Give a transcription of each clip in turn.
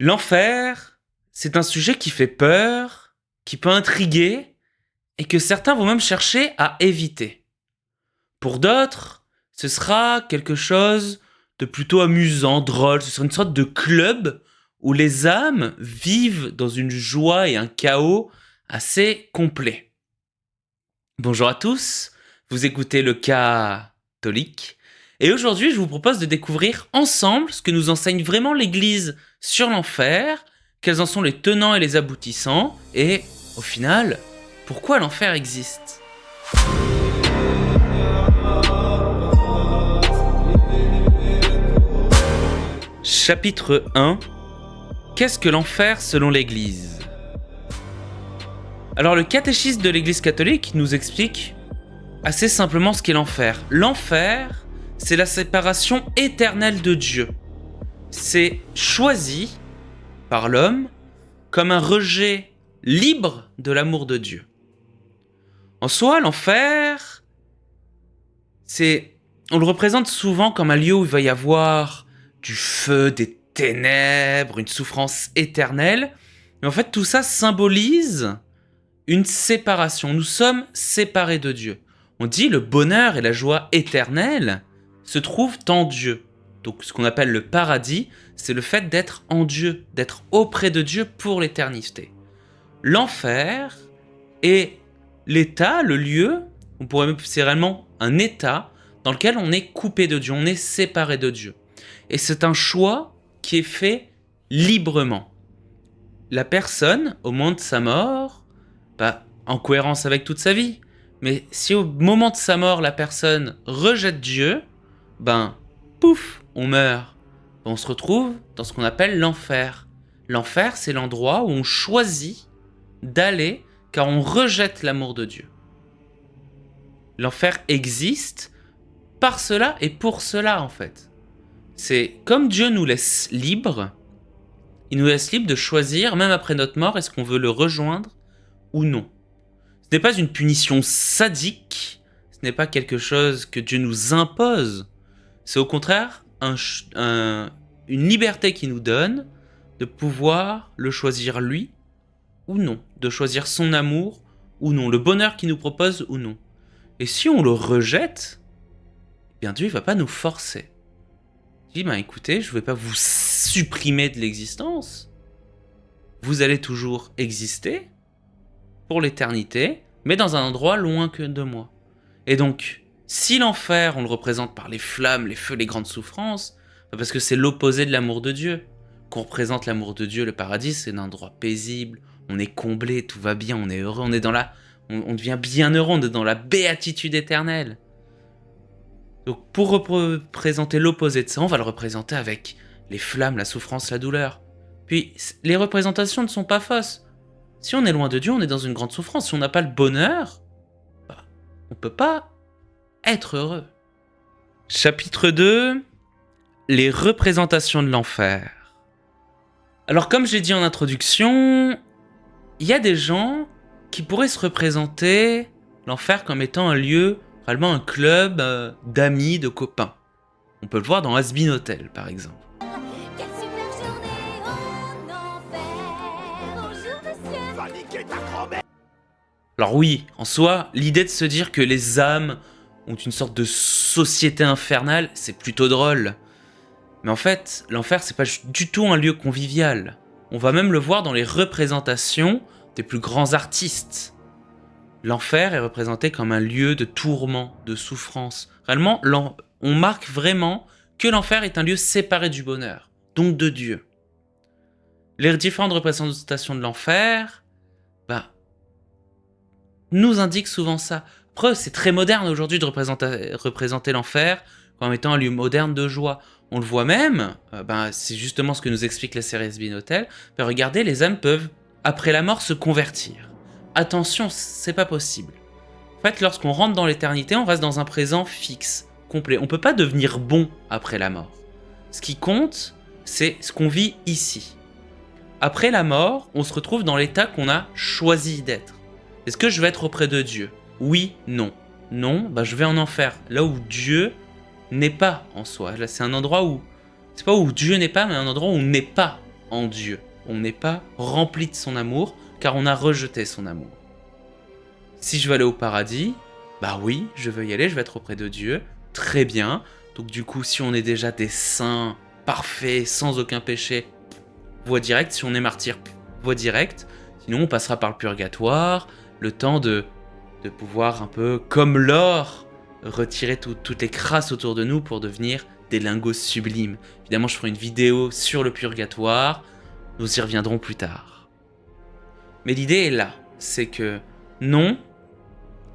L'enfer, c'est un sujet qui fait peur, qui peut intriguer et que certains vont même chercher à éviter. Pour d'autres, ce sera quelque chose de plutôt amusant, drôle, ce sera une sorte de club où les âmes vivent dans une joie et un chaos assez complet. Bonjour à tous, vous écoutez le catholique et aujourd'hui je vous propose de découvrir ensemble ce que nous enseigne vraiment l'Église sur l'enfer, quels en sont les tenants et les aboutissants et, au final, pourquoi l'enfer existe. Chapitre 1. Qu'est-ce que l'enfer selon l'Église ? Alors le catéchisme de l'Église catholique nous explique assez simplement ce qu'est l'enfer. L'enfer, c'est la séparation éternelle de Dieu. C'est choisi par l'homme comme un rejet libre de l'amour de Dieu. En soi, l'enfer, on le représente souvent comme un lieu où il va y avoir du feu, des ténèbres, une souffrance éternelle. Mais en fait, tout ça symbolise une séparation. Nous sommes séparés de Dieu. On dit le bonheur et la joie éternelle se trouvent en Dieu. Donc ce qu'on appelle le paradis, c'est le fait d'être en Dieu, d'être auprès de Dieu pour l'éternité. L'enfer est l'état, le lieu, c'est réellement un état dans lequel on est coupé de Dieu, on est séparé de Dieu. Et c'est un choix qui est fait librement. La personne, au moment de sa mort, en cohérence avec toute sa vie, mais si au moment de sa mort, la personne rejette Dieu, pouf, on meurt. On se retrouve dans ce qu'on appelle l'enfer. L'enfer, c'est l'endroit où on choisit d'aller car on rejette l'amour de Dieu. L'enfer existe par cela et pour cela, en fait. C'est comme Dieu nous laisse libres, il nous laisse libres de choisir, même après notre mort, est-ce qu'on veut le rejoindre ou non. Ce n'est pas une punition sadique, ce n'est pas quelque chose que Dieu nous impose, c'est au contraire une liberté qu'il nous donne de pouvoir le choisir lui ou non, de choisir son amour ou non, le bonheur qu'il nous propose ou non. Et si on le rejette, Dieu ne va pas nous forcer. Il dit, écoutez, je ne vais pas vous supprimer de l'existence, vous allez toujours exister pour l'éternité, mais dans un endroit loin que de moi. Et donc, si l'enfer, on le représente par les flammes, les feux, les grandes souffrances, parce que c'est l'opposé de l'amour de Dieu. Qu'on représente l'amour de Dieu, le paradis, c'est un endroit paisible, on est comblé, tout va bien, on est heureux, on devient bien heureux, on est dans la béatitude éternelle. Donc pour représenter l'opposé de ça, on va le représenter avec les flammes, la souffrance, la douleur. Puis les représentations ne sont pas fausses. Si on est loin de Dieu, on est dans une grande souffrance. Si on n'a pas le bonheur, on ne peut pas être heureux. Chapitre 2. Les représentations de l'enfer. Alors comme j'ai dit en introduction, il y a des gens qui pourraient se représenter l'enfer comme étant un lieu, réellement un club d'amis, de copains. On peut le voir dans Has Been Hotel par exemple. Quelle super journée en enfer. Bonjour monsieur. Va niquer ta grand-mère. Alors oui, en soi, l'idée de se dire que les âmes ont une sorte de société infernale, c'est plutôt drôle. Mais en fait, l'enfer, c'est pas du tout un lieu convivial. On va même le voir dans les représentations des plus grands artistes. L'enfer est représenté comme un lieu de tourment, de souffrance. Réellement, on marque vraiment que l'enfer est un lieu séparé du bonheur, donc de Dieu. Les différentes représentations de l'enfer, nous indiquent souvent ça. Après, c'est très moderne aujourd'hui de représenter l'enfer comme étant un lieu moderne de joie. On le voit même, c'est justement ce que nous explique la série Has Been Hotel. Regardez, les âmes peuvent, après la mort, se convertir. Attention, c'est pas possible. En fait, lorsqu'on rentre dans l'éternité, on reste dans un présent fixe, complet. On peut pas devenir bon après la mort. Ce qui compte, c'est ce qu'on vit ici. Après la mort, on se retrouve dans l'état qu'on a choisi d'être. Est-ce que je vais être auprès de Dieu ? Oui, non. Non, je vais en enfer. Là où Dieu n'est pas en soi. Là, c'est un endroit où... C'est pas où Dieu n'est pas, mais un endroit où on n'est pas en Dieu. On n'est pas rempli de son amour, car on a rejeté son amour. Si je veux aller au paradis, bah oui, je veux y aller, je vais être auprès de Dieu, très bien. Donc du coup, si on est déjà des saints, parfaits, sans aucun péché, voie directe. Si on est martyr, voie directe. Sinon, on passera par le purgatoire, le temps de pouvoir un peu, comme l'or, retirer toutes les crasses autour de nous pour devenir des lingots sublimes. Évidemment, je ferai une vidéo sur le purgatoire, nous y reviendrons plus tard. Mais l'idée est là, c'est que non,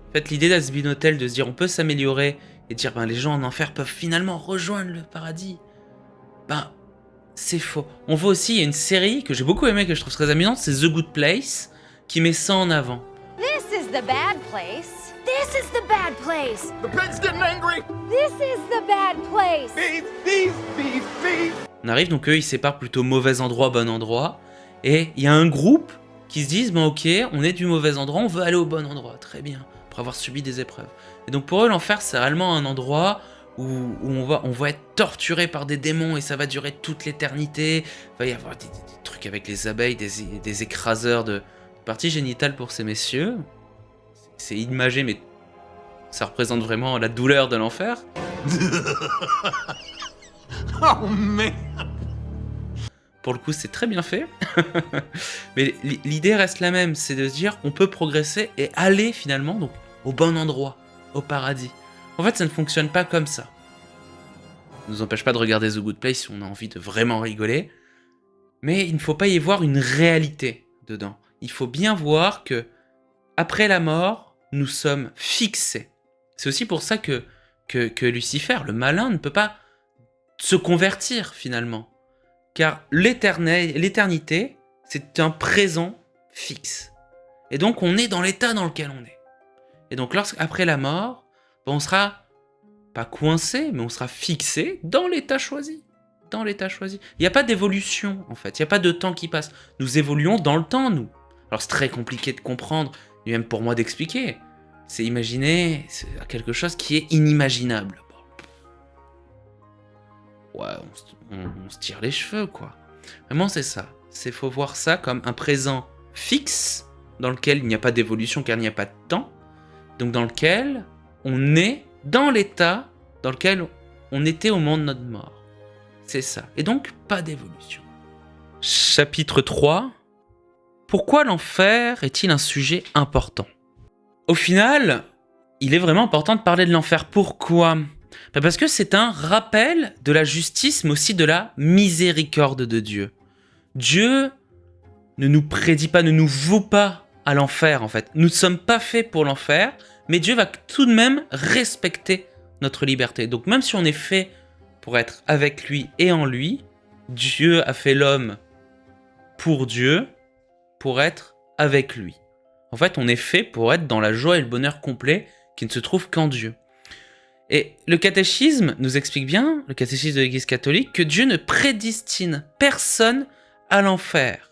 en fait l'idée d'Hasbin Hotel de se dire on peut s'améliorer et dire ben, les gens en enfer peuvent finalement rejoindre le paradis, ben c'est faux. On voit aussi, il y a une série que j'ai beaucoup aimée, que je trouve très amusante, c'est The Good Place, qui met ça en avant. This is the bad place. This is the bad place. The pig's getting angry! This is the bad place. Beef, beef, beef, beef! On arrive, donc eux, ils séparent plutôt mauvais endroit, bon endroit. Et il y a un groupe qui se disent, ben ok, on est du mauvais endroit, on veut aller au bon endroit. Très bien, pour avoir subi des épreuves. Et donc pour eux, l'enfer, c'est réellement un endroit où on va être torturé par des démons et ça va durer toute l'éternité. Il va y avoir des trucs avec les abeilles, des écraseurs de parties génitales pour ces messieurs. C'est imagé, mais ça représente vraiment la douleur de l'enfer. Oh man! Pour le coup, c'est très bien fait. Mais l'idée reste la même, c'est de se dire on peut progresser et aller finalement donc, au bon endroit, au paradis. En fait, ça ne fonctionne pas comme ça. Ça ne nous empêche pas de regarder The Good Place si on a envie de vraiment rigoler. Mais il ne faut pas y voir une réalité dedans. Il faut bien voir que, après la mort, nous sommes fixés. C'est aussi pour ça que Lucifer, le malin, ne peut pas se convertir finalement. Car l'éternité, c'est un présent fixe. Et donc on est dans l'état dans lequel on est. Et donc après la mort, on sera pas coincé, mais on sera fixé dans l'état choisi. Dans l'état choisi. Il n'y a pas d'évolution en fait, il n'y a pas de temps qui passe. Nous évoluons dans le temps, nous. Alors c'est très compliqué de comprendre, et même pour moi d'expliquer. C'est imaginer quelque chose qui est inimaginable. Ouais, on se tire les cheveux, quoi. Vraiment, c'est ça. C'est faut voir ça comme un présent fixe, dans lequel il n'y a pas d'évolution, car il n'y a pas de temps. Donc, dans lequel on est dans l'état dans lequel on était au moment de notre mort. C'est ça. Et donc, pas d'évolution. Chapitre 3. Pourquoi l'enfer est-il un sujet important ? Au final, il est vraiment important de parler de l'enfer. Pourquoi ? Parce que c'est un rappel de la justice, mais aussi de la miséricorde de Dieu. Dieu ne nous prédit pas, ne nous voue pas à l'enfer, en fait. Nous ne sommes pas faits pour l'enfer, mais Dieu va tout de même respecter notre liberté. Donc même si on est fait pour être avec lui et en lui, Dieu a fait l'homme pour Dieu, pour être avec lui. En fait, on est fait pour être dans la joie et le bonheur complet qui ne se trouve qu'en Dieu. Et le catéchisme nous explique bien, le catéchisme de l'Église catholique, que Dieu ne prédestine personne à l'enfer.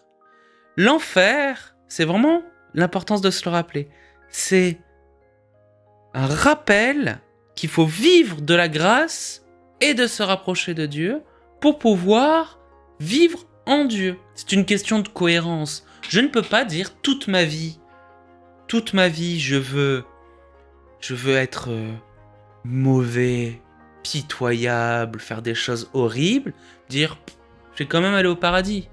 L'enfer, c'est vraiment l'importance de se le rappeler. C'est un rappel qu'il faut vivre de la grâce et de se rapprocher de Dieu pour pouvoir vivre en Dieu. C'est une question de cohérence. Je ne peux pas dire toute ma vie, je veux être mauvais, pitoyable, faire des choses horribles, dire je vais quand même aller au paradis.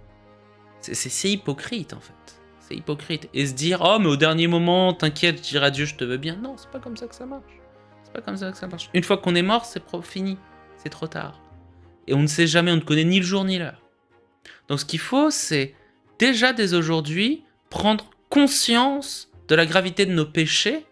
C'est hypocrite en fait. C'est hypocrite. Et se dire oh mais au dernier moment, t'inquiète, je dirai à Dieu je te veux bien. Non, c'est pas comme ça que ça marche. C'est pas comme ça que ça marche. Une fois qu'on est mort, c'est fini. C'est trop tard. Et on ne sait jamais, on ne connaît ni le jour ni l'heure. Donc ce qu'il faut, c'est déjà dès aujourd'hui prendre conscience de la gravité de nos péchés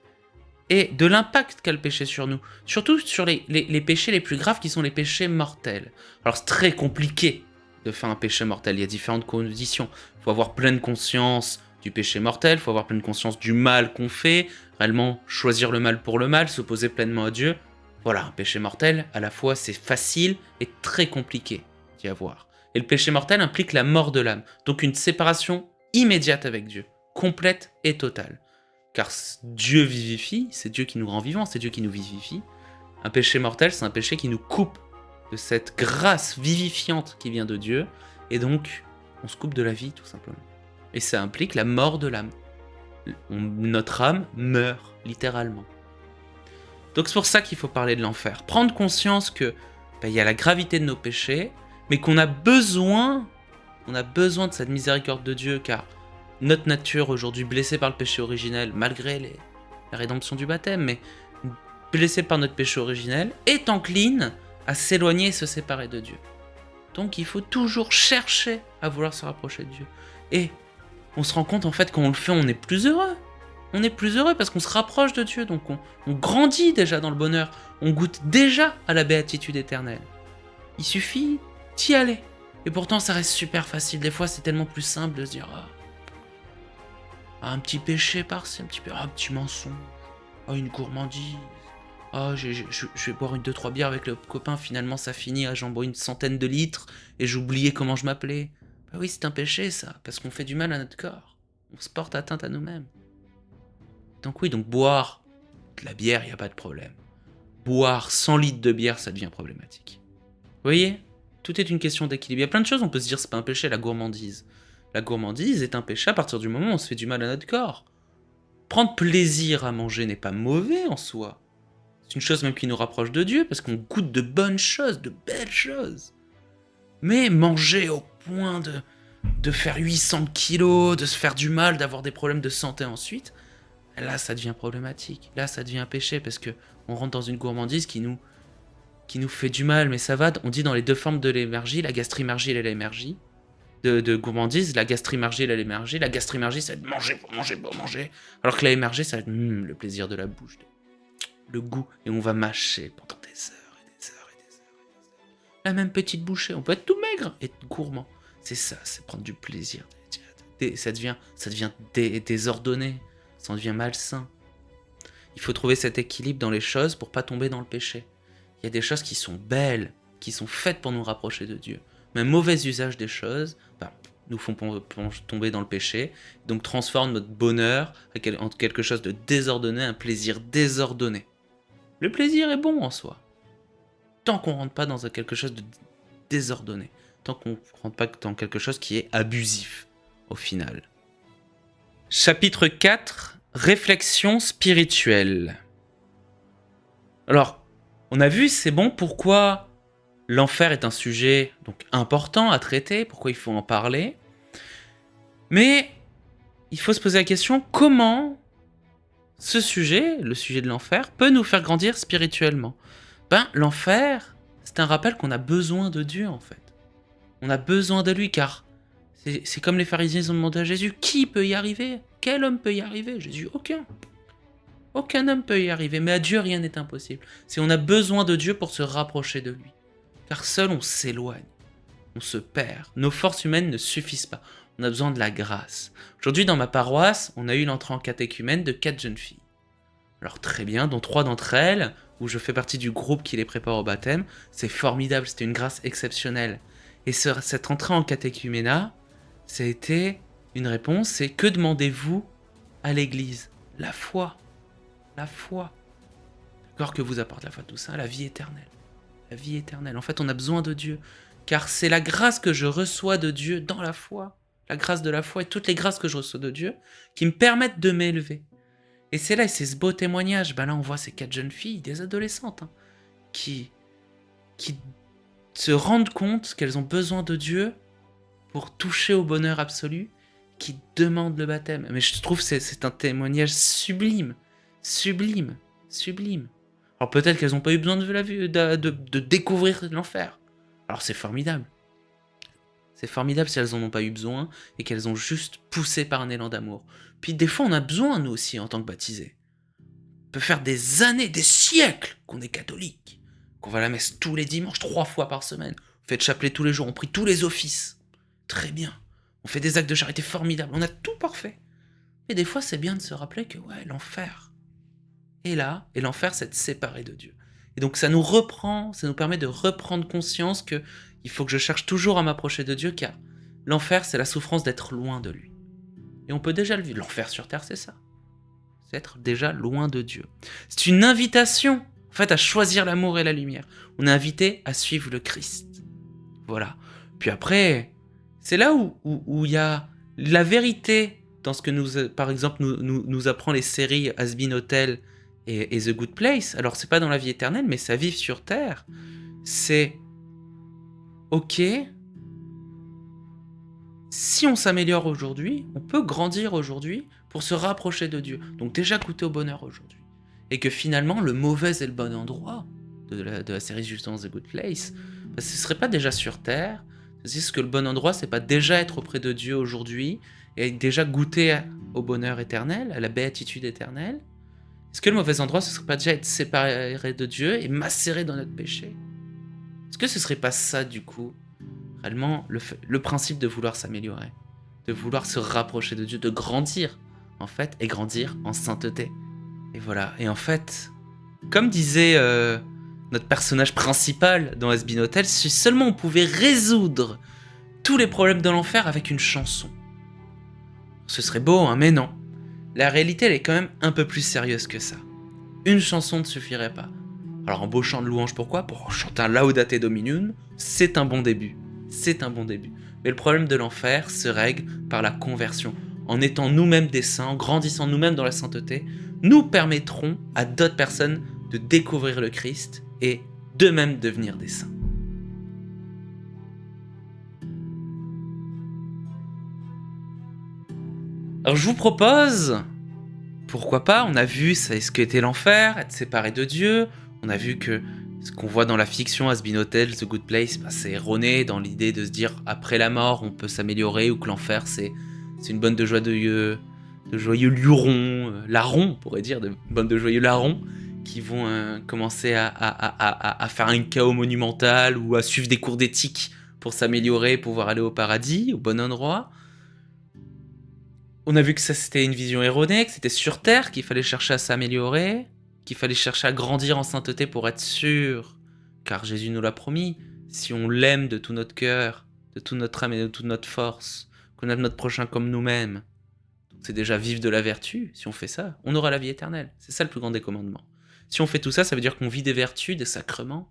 et de l'impact qu'a le péché sur nous. Surtout sur les péchés les plus graves qui sont les péchés mortels. Alors c'est très compliqué de faire un péché mortel, il y a différentes conditions. Il faut avoir pleine conscience du péché mortel, il faut avoir pleine conscience du mal qu'on fait, réellement choisir le mal pour le mal, s'opposer pleinement à Dieu. Voilà, un péché mortel, à la fois c'est facile et très compliqué d'y avoir. Et le péché mortel implique la mort de l'âme, donc une séparation immédiate avec Dieu, complète et totale. Car Dieu vivifie, c'est Dieu qui nous rend vivants, c'est Dieu qui nous vivifie. Un péché mortel, c'est un péché qui nous coupe de cette grâce vivifiante qui vient de Dieu, et donc On se coupe de la vie, tout simplement. Et ça implique la mort de l'âme. Notre âme meurt, littéralement. Donc c'est pour ça qu'il faut parler de l'enfer. Prendre conscience que il y a la gravité de nos péchés, mais qu'on a besoin de cette miséricorde de Dieu, car notre nature aujourd'hui blessée par le péché originel, malgré la rédemption du baptême, mais blessée par notre péché originel, est encline à s'éloigner et se séparer de Dieu. Donc il faut toujours chercher à vouloir se rapprocher de Dieu. Et on se rend compte en fait quand on le fait, on est plus heureux. On est plus heureux parce qu'on se rapproche de Dieu, donc on grandit déjà dans le bonheur, on goûte déjà à la béatitude éternelle. Il suffit d'y aller. Et pourtant ça reste super facile, des fois c'est tellement plus simple de se dire un petit péché par-ci, un petit mensonge, une gourmandise, je vais boire 2-3 bières avec le copain, finalement ça finit, j'en bois une centaine de litres et j'ai oublié comment je m'appelais. Bah oui, c'est un péché ça, parce qu'on fait du mal à notre corps, on se porte atteinte à nous-mêmes. Donc boire de la bière, il n'y a pas de problème. Boire 100 litres de bière, ça devient problématique. Vous voyez ? Tout est une question d'équilibre. Il y a plein de choses, on peut se dire c'est pas un péché, la gourmandise. La gourmandise est un péché à partir du moment où on se fait du mal à notre corps. Prendre plaisir à manger n'est pas mauvais en soi. C'est une chose même qui nous rapproche de Dieu, parce qu'on goûte de bonnes choses, de belles choses. Mais manger au point de faire 800 kilos, de se faire du mal, d'avoir des problèmes de santé ensuite, là ça devient problématique. Là ça devient un péché, parce que on rentre dans une gourmandise qui nous fait du mal, mais ça va. On dit dans les deux formes de l'émergie, la gastrimergie et l'émergie, de gourmandise, la gastrimergie et l'émergie. La gastrimergie, ça va être manger pour manger pour manger, alors que l'émergie, ça va être le plaisir de la bouche, le goût, et on va mâcher pendant des heures et des heures et des heures et des heures. La même petite bouchée, on peut être tout maigre et gourmand. C'est ça, c'est prendre du plaisir. Ça devient désordonné, ça devient malsain. Il faut trouver cet équilibre dans les choses pour pas tomber dans le péché. Il y a des choses qui sont belles, qui sont faites pour nous rapprocher de Dieu. Mais un mauvais usage des choses nous font tomber dans le péché, donc transforme notre bonheur en quelque chose de désordonné, un plaisir désordonné. Le plaisir est bon en soi, tant qu'on ne rentre pas dans quelque chose de désordonné, tant qu'on ne rentre pas dans quelque chose qui est abusif, au final. Chapitre 4, réflexion spirituelle. Alors, on a vu, c'est bon, pourquoi l'enfer est un sujet donc important à traiter, pourquoi il faut en parler. Mais il faut se poser la question, comment ce sujet, le sujet de l'enfer, peut nous faire grandir spirituellement ? L'enfer, c'est un rappel qu'on a besoin de Dieu, en fait. On a besoin de lui, car c'est comme les pharisiens ont demandé à Jésus, qui peut y arriver ? Quel homme peut y arriver ? Jésus, aucun. Aucun homme peut y arriver, mais à Dieu, rien n'est impossible. C'est on a besoin de Dieu pour se rapprocher de lui. Car seul, on s'éloigne, on se perd. Nos forces humaines ne suffisent pas. On a besoin de la grâce. Aujourd'hui, dans ma paroisse, on a eu l'entrée en catéchumène de 4 jeunes filles. Alors très bien, dont 3 d'entre elles, où je fais partie du groupe qui les prépare au baptême, c'est formidable, c'était une grâce exceptionnelle. Et cette entrée en catéchuménat, ça a été une réponse, c'est que demandez-vous à l'Église ? La foi. La foi. D'accord, que vous apporte la foi, tout ça, la vie éternelle. La vie éternelle. En fait, on a besoin de Dieu. Car c'est la grâce que je reçois de Dieu dans la foi. La grâce de la foi et toutes les grâces que je reçois de Dieu qui me permettent de m'élever. Et c'est là, et c'est ce beau témoignage. Là, on voit ces 4 jeunes filles, des adolescentes, qui se rendent compte qu'elles ont besoin de Dieu pour toucher au bonheur absolu, qui demandent le baptême. Mais je trouve que c'est un témoignage sublime. Sublime. Sublime. Alors peut-être qu'elles n'ont pas eu besoin de découvrir l'enfer. Alors c'est formidable. C'est formidable si elles n'en ont pas eu besoin et qu'elles ont juste poussé par un élan d'amour. Puis des fois on a besoin, nous aussi, en tant que baptisés. On peut faire des années, des siècles qu'on est catholique, qu'on va à la messe tous les dimanches, 3 fois par semaine. On fait le chapelet tous les jours, on prie tous les offices. Très bien. On fait des actes de charité formidables, on a tout parfait. Mais des fois c'est bien de se rappeler que l'enfer est là, et l'enfer c'est de séparer de Dieu. Et donc ça nous permet de reprendre conscience que il faut que je cherche toujours à m'approcher de Dieu, car l'enfer, c'est la souffrance d'être loin de lui. Et on peut déjà le vivre. L'enfer sur terre, c'est ça. C'est être déjà loin de Dieu. C'est une invitation, en fait, à choisir l'amour et la lumière. On est invité à suivre le Christ. Voilà. Puis après, C'est là où il y a la vérité dans ce que par exemple, nous apprend les séries Has Been Hotel et The Good Place. Alors, c'est pas dans la vie éternelle, mais ça vivre sur Terre. C'est ok, si on s'améliore aujourd'hui, on peut grandir aujourd'hui pour se rapprocher de Dieu. Donc déjà goûter au bonheur aujourd'hui. Et que finalement, le mauvais est le bon endroit de la série justement The Good Place, parce que ce serait pas déjà sur Terre. C'est que le bon endroit, c'est pas déjà être auprès de Dieu aujourd'hui et déjà goûter au bonheur éternel, à la béatitude éternelle. Est-ce que le mauvais endroit, ce serait pas déjà être séparé de Dieu et macéré dans notre péché? Est-ce que ce serait pas ça, du coup, réellement, le principe de vouloir s'améliorer, de vouloir se rapprocher de Dieu, de grandir, en fait, et grandir en sainteté? Et voilà. Et en fait, comme disait notre personnage principal dans Has Been Hotel, si seulement on pouvait résoudre tous les problèmes de l'enfer avec une chanson. Ce serait beau, hein, mais non. La réalité, elle est quand même un peu plus sérieuse que ça. Une chanson ne suffirait pas. Alors, un beau chant de louange, pourquoi? Pour chanter un Laudate Dominum, c'est un bon début. C'est un bon début. Mais le problème de l'enfer se règle par la conversion. En étant nous-mêmes des saints, en grandissant nous-mêmes dans la sainteté, nous permettrons à d'autres personnes de découvrir le Christ et d'eux-mêmes devenir des saints. Alors je vous propose, pourquoi pas, on a vu ce qu'était l'enfer, être séparé de Dieu, on a vu que ce qu'on voit dans la fiction Has Been Hotel, The Good Place, c'est erroné dans l'idée de se dire après la mort on peut s'améliorer ou que l'enfer c'est une bonne de joyeux lurons, larrons on pourrait dire, de bonne de joyeux larrons qui vont commencer à faire un chaos monumental ou à suivre des cours d'éthique pour s'améliorer, pouvoir aller au paradis, au bon endroit. On a vu que ça c'était une vision erronée, que c'était sur Terre qu'il fallait chercher à s'améliorer, qu'il fallait chercher à grandir en sainteté pour être sûr, car Jésus nous l'a promis, si on l'aime de tout notre cœur, de toute notre âme et de toute notre force, qu'on aime notre prochain comme nous-mêmes, c'est déjà vivre de la vertu, si on fait ça, on aura la vie éternelle. C'est ça le plus grand des commandements. Si on fait tout ça, ça veut dire qu'on vit des vertus, des sacrements.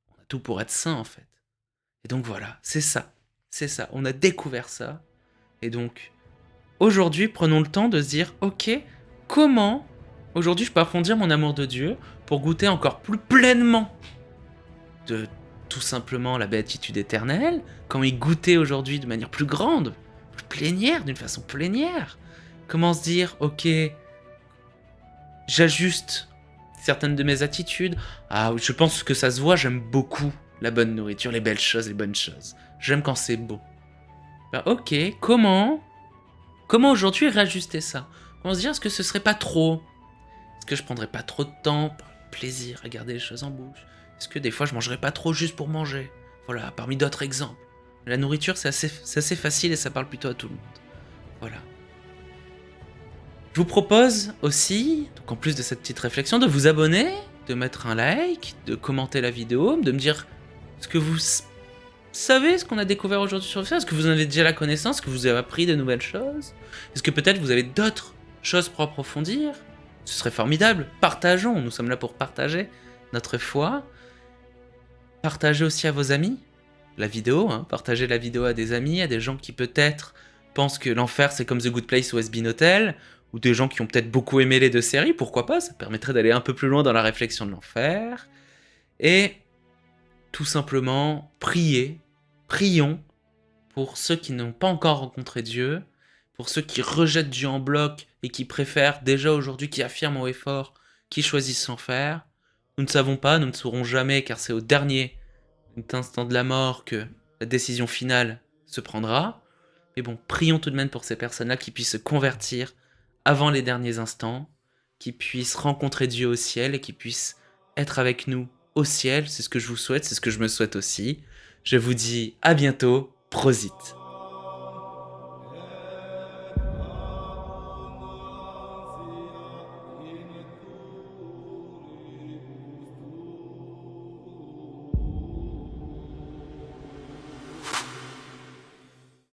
On a tout pour être saint en fait. Et donc voilà, c'est ça, on a découvert ça. Et donc, aujourd'hui, prenons le temps de se dire, ok, comment aujourd'hui je peux approfondir mon amour de Dieu pour goûter encore plus pleinement de tout simplement la béatitude éternelle, comment y goûter aujourd'hui de manière plus grande, plus plénière, d'une façon plénière. Comment se dire, ok, j'ajuste certaines de mes attitudes. Ah, je pense que ça se voit, j'aime beaucoup la bonne nourriture, les belles choses, les bonnes choses. J'aime quand c'est beau. Ben, ok, comment aujourd'hui réajuster ça? Comment se dire, est-ce que ce serait pas trop? Est-ce que je prendrais pas trop de temps pour le plaisir à garder les choses en bouche? Est-ce que des fois je mangerais pas trop juste pour manger? Voilà, parmi d'autres exemples. La nourriture, c'est assez facile et ça parle plutôt à tout le monde. Voilà. Je vous propose aussi, donc en plus de cette petite réflexion, de vous abonner, de mettre un like, de commenter la vidéo, de me dire ce que vous savez, ce qu'on a découvert aujourd'hui sur ça. Est-ce que vous en avez déjà la connaissance? Est-ce que vous avez appris de nouvelles choses? Est-ce que peut-être vous avez d'autres choses pour approfondir? Ce serait formidable. Partageons, nous sommes là pour partager notre foi. Partagez aussi à vos amis la vidéo, hein. Partagez la vidéo à des amis, à des gens qui peut-être pensent que l'enfer c'est comme The Good Place ou Has Been Hotel, ou des gens qui ont peut-être beaucoup aimé les deux séries, pourquoi pas, ça permettrait d'aller un peu plus loin dans la réflexion de l'enfer. Et tout simplement, prions pour ceux qui n'ont pas encore rencontré Dieu, pour ceux qui rejettent Dieu en bloc et qui préfèrent déjà aujourd'hui, qui affirment haut et fort, qui choisissent l'enfer. Nous ne savons pas, nous ne saurons jamais, car c'est au dernier instant de la mort que la décision finale se prendra. Mais bon, prions tout de même pour ces personnes-là qui puissent se convertir avant les derniers instants, qui puissent rencontrer Dieu au ciel et qui puissent être avec nous au ciel. C'est ce que je vous souhaite, c'est ce que je me souhaite aussi. Je vous dis à bientôt, prosit.